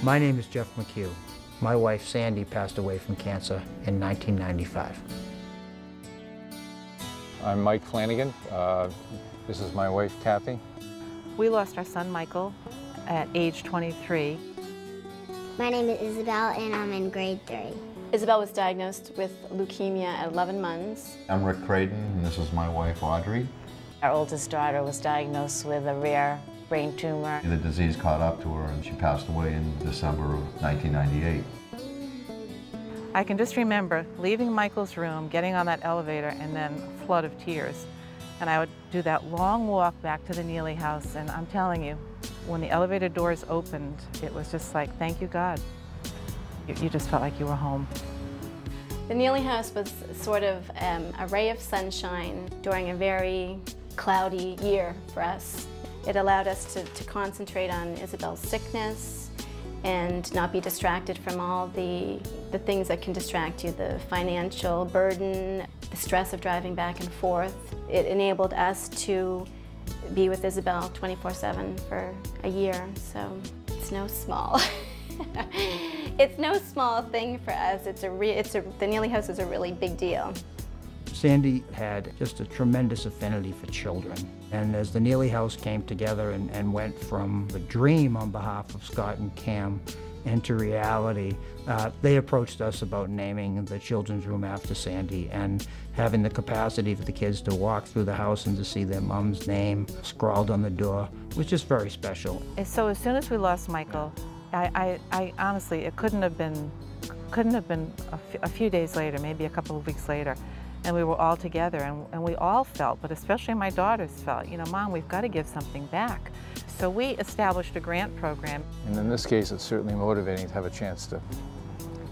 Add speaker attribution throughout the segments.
Speaker 1: My name is Jeff McHugh. My wife Sandy passed away from cancer in 1995.
Speaker 2: I'm Mike Flanagan. This is my wife Kathy.
Speaker 3: We lost our son Michael at age 23.
Speaker 4: My name is Isabel and I'm in grade 3.
Speaker 5: Isabel was diagnosed with leukemia at 11 months.
Speaker 6: I'm Rick Creighton, and this is my wife Audrey.
Speaker 7: Our oldest daughter was diagnosed with a rare brain tumor.
Speaker 6: The disease caught up to her and she passed away in December of 1998.
Speaker 3: I can just remember leaving Michael's room, getting on that elevator, and then a flood of tears. And I would do that long walk back to the Neely house, and I'm telling you, when the elevator doors opened, it was just like, thank you, God. You just felt like you were home.
Speaker 5: The Neely house was sort of a ray of sunshine during a very cloudy year for us. It allowed us to concentrate on Isabel's sickness and not be distracted from all the things that can distract you, the financial burden, the stress of driving back and forth. It enabled us to be with Isabel 24/7 for a year, so it's no small. It's no small thing for us. The Neely house is a really big deal.
Speaker 1: Sandy had just a tremendous affinity for children. And as the Neely house came together and went from the dream on behalf of Scott and Cam into reality, they approached us about naming the children's room after Sandy and having the capacity for the kids to walk through the house and to see their mom's name scrawled on the door was just very special.
Speaker 3: So as soon as we lost Michael, I honestly, it couldn't have been a few days later, maybe a couple of weeks later, and we were all together, and we all felt, but especially my daughters felt, you know, Mom, we've got to give something back. So we established a grant program.
Speaker 2: And in this case, it's certainly motivating to have a chance to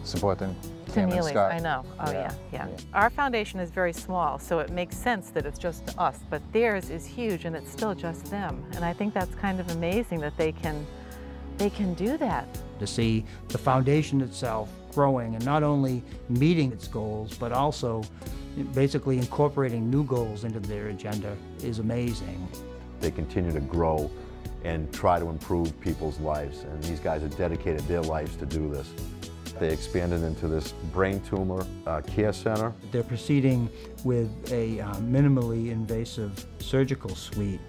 Speaker 2: support them. Cam and Scott.
Speaker 3: I know. Oh yeah. Our foundation is very small, so it makes sense that it's just us, but theirs is huge and it's still just them. And I think that's kind of amazing that they can do that.
Speaker 1: To see the foundation itself growing and not only meeting its goals, but also basically incorporating new goals into their agenda is amazing.
Speaker 6: They continue to grow and try to improve people's lives, and these guys have dedicated their lives to do this. They expanded into this brain tumor care center.
Speaker 1: They're proceeding with a minimally invasive surgical suite,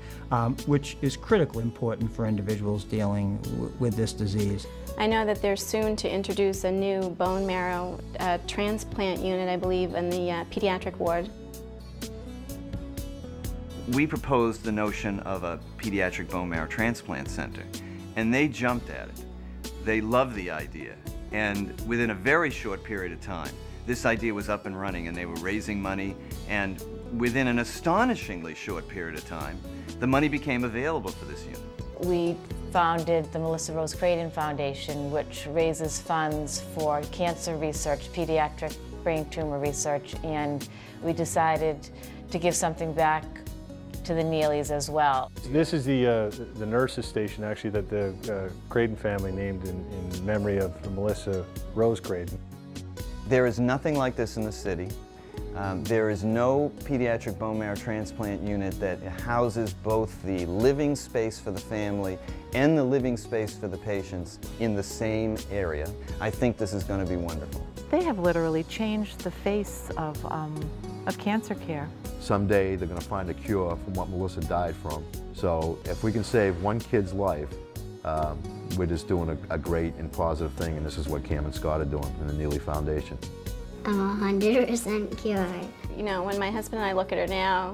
Speaker 1: which is critically important for individuals dealing with this disease.
Speaker 5: I know that they're soon to introduce a new bone marrow transplant unit, I believe, in the pediatric ward.
Speaker 8: We proposed the notion of a pediatric bone marrow transplant center, and they jumped at it. They loved the idea, and within a very short period of time, this idea was up and running, and they were raising money, and within an astonishingly short period of time, the money became available for this unit.
Speaker 7: We founded the Melissa Rose Creighton Foundation, which raises funds for cancer research, pediatric brain tumor research, and we decided to give something back to the Neelys as well.
Speaker 9: This is the nurses station, actually, that the Creighton family named in memory of Melissa Rose Creighton.
Speaker 8: There is nothing like this in the city. There is no pediatric bone marrow transplant unit that houses both the living space for the family and the living space for the patients in the same area. I think this is going to be wonderful.
Speaker 3: They have literally changed the face of cancer care.
Speaker 6: Someday they're going to find a cure from what Melissa died from. So if we can save one kid's life, we're just doing a great and positive thing, and this is what Cam and Scott are doing in the Neely Foundation.
Speaker 4: I'm 100% cured.
Speaker 5: You know, when my husband and I look at her now,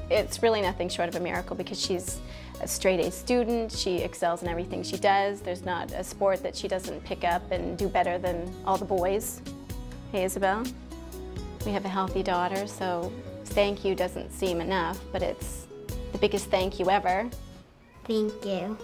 Speaker 5: it's really nothing short of a miracle, because she's a straight-A student. She excels in everything she does. There's not a sport that she doesn't pick up and do better than all the boys. Hey, Isabel, we have a healthy daughter, so thank you doesn't seem enough, but it's the biggest thank you ever.
Speaker 4: Thank you.